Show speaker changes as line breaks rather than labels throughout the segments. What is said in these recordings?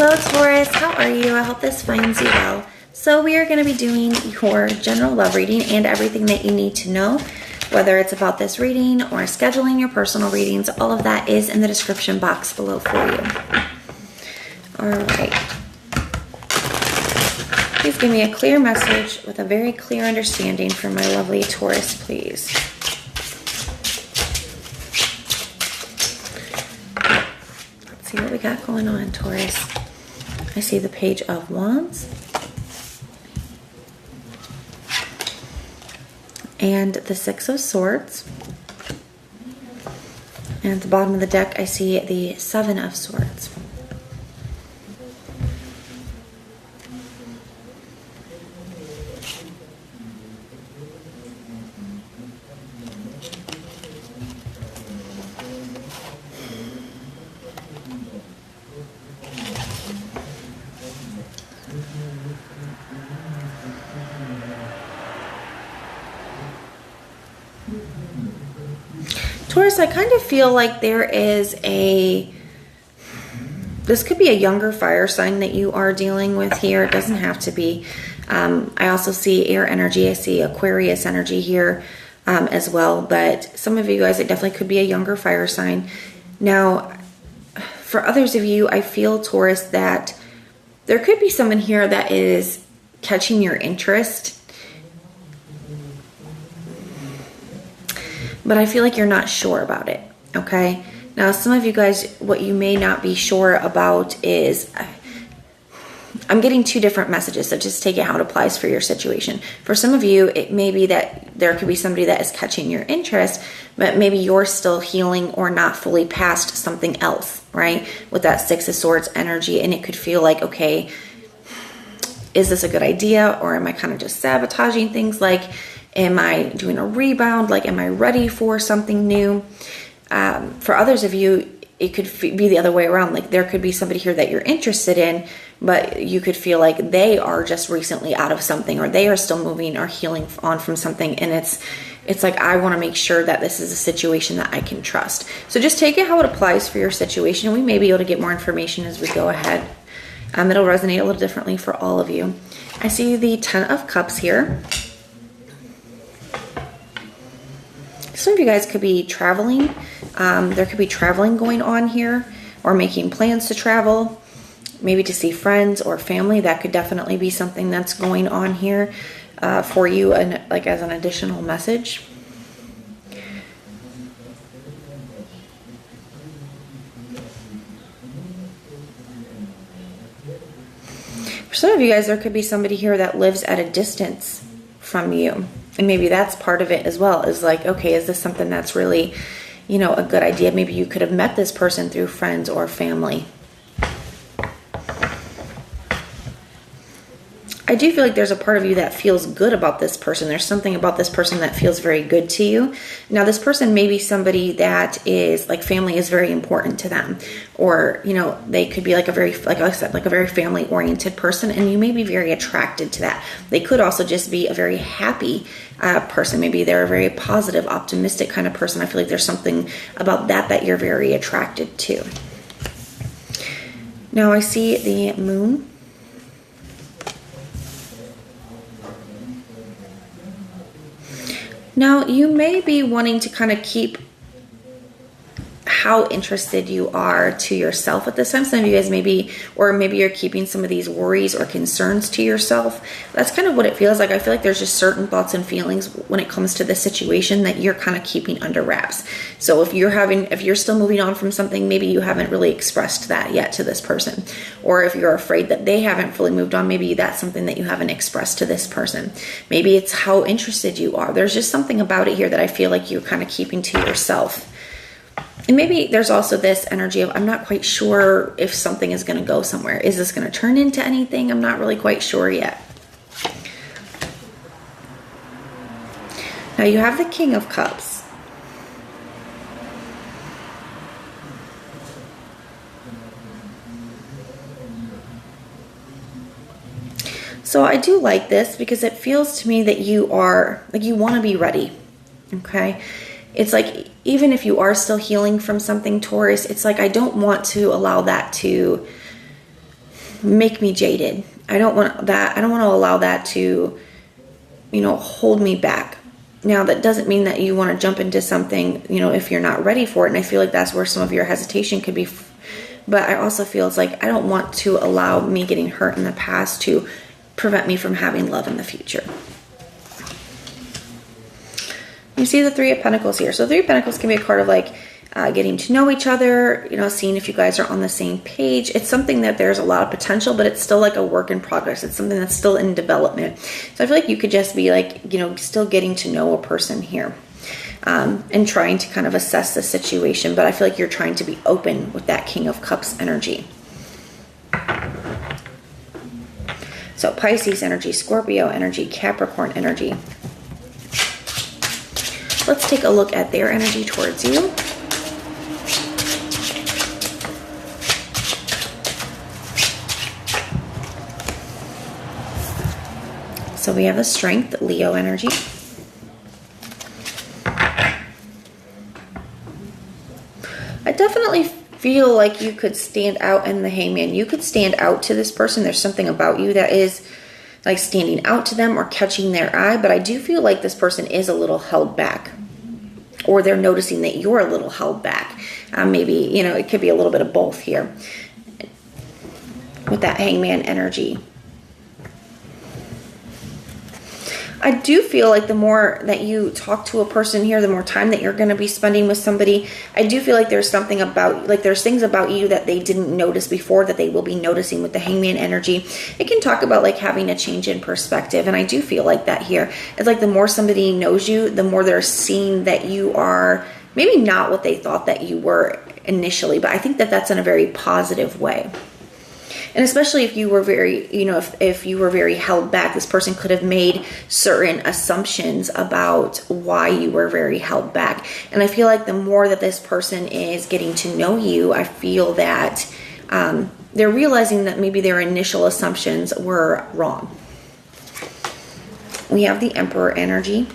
Hello Taurus, how are you? I hope this finds you well. So we are going to be doing your general love reading and everything that you need to know, whether it's about this reading or scheduling your personal readings. All of that is in the description box below for you. All right. Please give me a clear message with a very clear understanding for my lovely Taurus, please. Let's see what we got going on, Taurus. I see the Page of Wands. And the Six of Swords. And at the bottom of the deck, I see the Seven of Swords. Taurus, I kind of feel like there is this could be a younger fire sign that you are dealing with here. It doesn't have to be. I also see air energy. I see Aquarius energy here as well. But some of you guys, it definitely could be a younger fire sign. Now, for others of you, I feel, Taurus, that there could be someone here that is catching your interest. But I feel like you're not sure about it, okay? Now, some of you guys, what you may not be sure about is, I'm getting two different messages, so just take it how it applies for your situation. For some of you, it may be that there could be somebody that is catching your interest, but maybe you're still healing or not fully past something else, right? With that Six of Swords energy, and it could feel like, okay, is this a good idea, or am I kind of just sabotaging things? Like, am I doing a rebound? Like, am I ready for something new? For others of you, it could be the other way around. Like, there could be somebody here that you're interested in, but you could feel like they are just recently out of something, or they are still moving or healing on from something. And it's like, I want to make sure that this is a situation that I can trust. So just take it how it applies for your situation. We may be able to get more information as we go ahead. It'll resonate a little differently for all of you. I see the Ten of Cups here. Some of you guys could be traveling. There could be traveling going on here, or making plans to travel, maybe to see friends or family. That could definitely be something that's going on here for you, and like as an additional message. For some of you guys, there could be somebody here that lives at a distance from you. And maybe that's part of it as well, is like, okay, is this something that's really, you know, a good idea? Maybe you could have met this person through friends or family. I do feel like there's a part of you that feels good about this person. There's something about this person that feels very good to you. Now, this person may be somebody that is like, family is very important to them, or, you know, they could be like a very, like I said, like a very family oriented person, and you may be very attracted to that. They could also just be a very happy person. Maybe they're a very positive, optimistic kind of person. I feel like there's something about that you're very attracted to. Now I see the Moon. Now, you may be wanting to kind of keep how interested you are to yourself at this time. Some of you guys maybe you're keeping some of these worries or concerns to yourself. That's kind of what it feels like. I feel like there's just certain thoughts and feelings when it comes to this situation that you're kind of keeping under wraps. So if you're still moving on from something, maybe you haven't really expressed that yet to this person. Or if you're afraid that they haven't fully moved on, maybe that's something that you haven't expressed to this person. Maybe it's how interested you are. There's just something about it here that I feel like you're kind of keeping to yourself. And maybe there's also this energy of, I'm not quite sure if something is going to go somewhere. Is this going to turn into anything? I'm not really quite sure yet. Now you have the King of Cups. So I do like this because it feels to me that you are, like, you want to be ready, okay? It's like, even if you are still healing from something, Taurus, it's like, I don't want to allow that to make me jaded. I don't want that. I don't want to allow that to, hold me back. Now, that doesn't mean that you want to jump into something, if you're not ready for it. And I feel like that's where some of your hesitation could be. But I also feel it's like I don't want to allow me getting hurt in the past to prevent me from having love in the future. You see the Three of Pentacles here. So Three of Pentacles can be a card of like getting to know each other, seeing if you guys are on the same page. It's something that there's a lot of potential, but it's still like a work in progress. It's something that's still in development. So I feel like you could just be like, still getting to know a person here and trying to kind of assess the situation. But I feel like you're trying to be open with that King of Cups energy. So Pisces energy, Scorpio energy, Capricorn energy. Let's take a look at their energy towards you. So we have the Strength, Leo energy. I definitely feel like you could stand out in the Hangman. You could stand out to this person. There's something about you that is like standing out to them or catching their eye. But I do feel like this person is a little held back. Or they're noticing that you're a little held back. Maybe, it could be a little bit of both here. With that Hangman energy. I do feel like the more that you talk to a person here, the more time that you're going to be spending with somebody, I do feel like there's something about, like there's things about you that they didn't notice before that they will be noticing with the Hangman energy. It can talk about like having a change in perspective. And I do feel like that here. It's like the more somebody knows you, the more they're seeing that you are maybe not what they thought that you were initially. But I think that that's in a very positive way. And especially if you were very, if you were very held back, this person could have made certain assumptions about why you were very held back. And I feel like the more that this person is getting to know you, I feel that they're realizing that maybe their initial assumptions were wrong. We have the Emperor energy.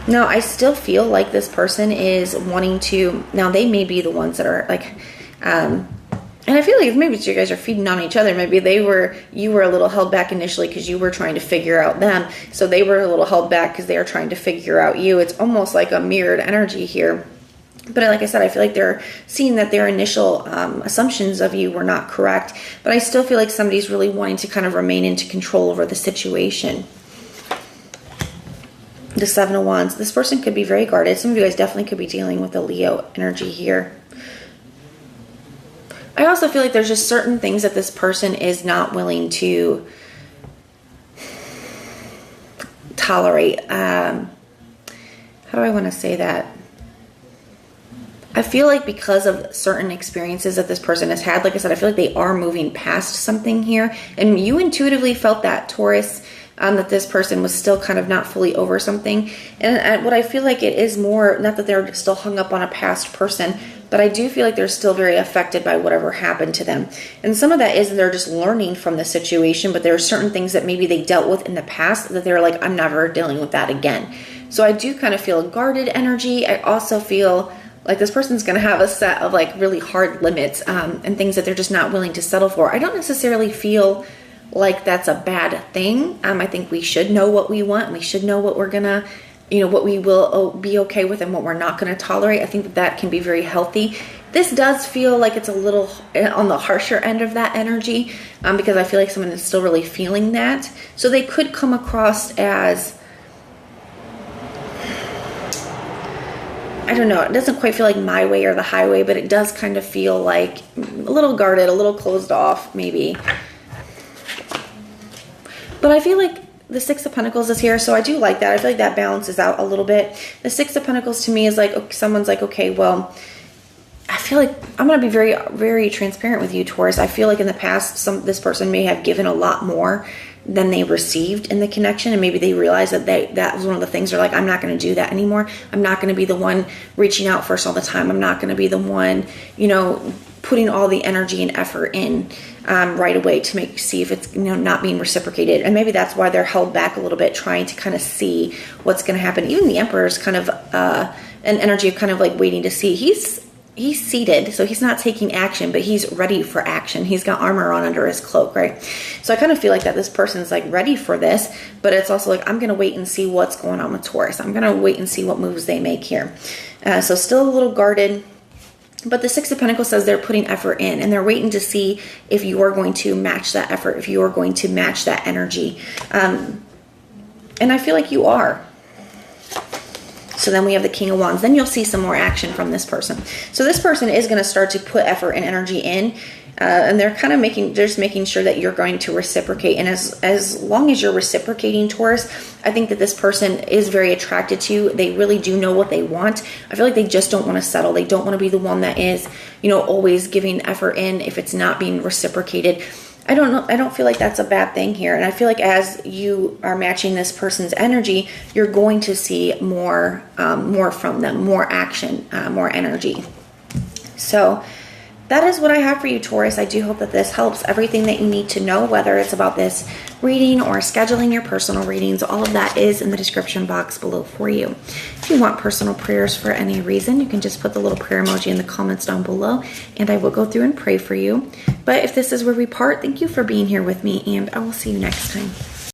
Now, I still feel like this person is wanting to, now they may be the ones that are like, and I feel like maybe you guys are feeding on each other. Maybe you were a little held back initially because you were trying to figure out them. So they were a little held back because they are trying to figure out you. It's almost like a mirrored energy here. But like I said, I feel like they're seeing that their initial assumptions of you were not correct. But I still feel like somebody's really wanting to kind of remain into control over the situation. The Seven of Wands. This person could be very guarded. Some of you guys definitely could be dealing with the Leo energy here. I also feel like there's just certain things that this person is not willing to tolerate. How do I want to say that? I feel like because of certain experiences that this person has had, like I said, I feel like they are moving past something here. And you intuitively felt that, Taurus, that this person was still kind of not fully over something. And what I feel like it is more, not that they're still hung up on a past person, but I do feel like they're still very affected by whatever happened to them. And some of that is they're just learning from the situation, but there are certain things that maybe they dealt with in the past that they're like, I'm never dealing with that again. So I do kind of feel a guarded energy. I also feel like this person's going to have a set of like really hard limits and things that they're just not willing to settle for. I don't necessarily feel like that's a bad thing. I think we should know what we want. We should know what we're going to, what we will be okay with and what we're not going to tolerate. I think that can be very healthy. This does feel like it's a little on the harsher end of that energy because I feel like someone is still really feeling that. So they could come across as, I don't know, it doesn't quite feel like my way or the highway, but it does kind of feel like a little guarded, a little closed off maybe. But I feel like the Six of Pentacles is here, so I do like that. I feel like that balances out a little bit. The Six of Pentacles to me is like, someone's like, okay, well, I feel like I'm going to be very, very transparent with you, Taurus. I feel like in the past, this person may have given a lot more than they received in the connection, and maybe they realized that that was one of the things they're like, I'm not going to do that anymore. I'm not going to be the one reaching out first all the time. I'm not going to be the one, putting all the energy and effort in right away to see if it's not being reciprocated. And maybe that's why they're held back a little bit, trying to kind of see what's going to happen. Even the Emperor is kind of an energy of kind of like waiting to see. He's he's seated, so he's not taking action, but he's ready for action. He's got armor on under his cloak, right? So I kind of feel like that this person's like ready for this, but it's also like, I'm going to wait and see what's going on with Taurus. I'm going to wait and see what moves they make here. So still a little guarded. But the Six of Pentacles says they're putting effort in, and they're waiting to see if you are going to match that effort, if you are going to match that energy. And I feel like you are. So then we have the King of Wands. Then you'll see some more action from this person. So this person is going to start to put effort and energy in. And they're kind of just making sure that you're going to reciprocate. And as long as you're reciprocating, Taurus, I think that this person is very attracted to you. They really do know what they want. I feel like they just don't want to settle. They don't want to be the one that is, always giving effort in if it's not being reciprocated. I don't know. I don't feel like that's a bad thing here. And I feel like as you are matching this person's energy, you're going to see more from them, more action, more energy. So that is what I have for you, Taurus. I do hope that this helps. Everything that you need to know, whether it's about this reading or scheduling your personal readings, all of that is in the description box below for you. If you want personal prayers for any reason, you can just put the little prayer emoji in the comments down below, and I will go through and pray for you. But if this is where we part, thank you for being here with me, and I will see you next time.